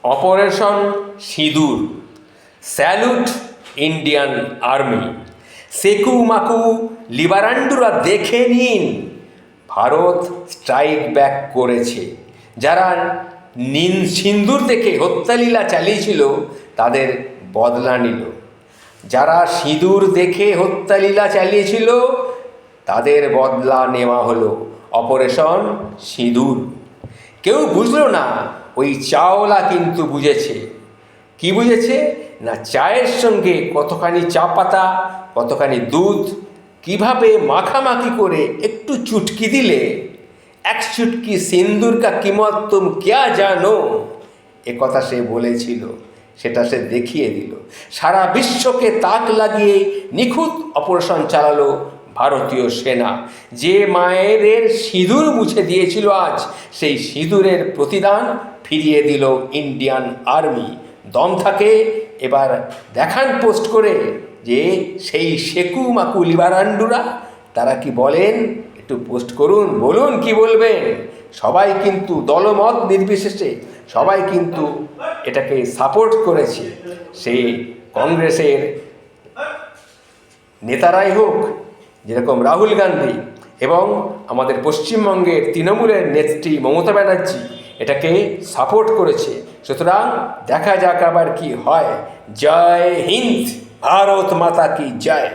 Operation সিঁদুর, salute Indian army, সেকু মাকু লিবারান্ডুরা দেখে নিন, ভারত স্ট্রাইক ব্যাক করেছে। যারা সিন্দুর দেখে হত্যালীলা চালিয়েছিল তাদের বদলা নিল। যারা সিঁদুর দেখে হত্যালীলা চালিয়েছিল তাদের বদলা নেওয়া হলো। অপারেশন সিঁদুর। কেউ বুঝলো না, ওই চাওলা কিন্তু বুঝেছে। কি বুঝেছে? না, চায়ের সঙ্গে কতখানি চা পাতা, কতখানি দুধ কিভাবে মাখামাখি করে একটু চুটকি দিলে এক চুটকি সিন্দুর কা কিমত তুম ক্যা জানো, এ কথা সে বলেছিল, সেটা সে দেখিয়ে দিল। সারা বিশ্বকে তাক লাগিয়ে নিখুঁত অপারেশন চালালো ভারতীয় সেনা। যে মায়েদের সিঁদুর মুছে দিয়েছিল আজ, সেই সিঁদুরের প্রতিদান ফিরিয়ে দিল ইন্ডিয়ান আর্মি। দম থাকে এবার দেখান পোস্ট করে যে সেই সেকু মাকু লিবারান্ডুরা তারা কি বলেন, একটু পোস্ট করুন, বলুন কি বলবেন। সবাই কিন্তু দলমত নির্বিশেষে সবাই কিন্তু এটাকে সাপোর্ট করেছে। সেই কংগ্রেসের নেতারাই হোক, যেরকম রাহুল গান্ধী, এবং আমাদের পশ্চিমবঙ্গের তৃণমূলের নেত্রী মমতা ব্যানার্জি এটাকে সাপোর্ট করেছে। সুতরাং দেখা যাক আবার কি হয়। জয় হিন্দ, ভারত মাতা কি জয়।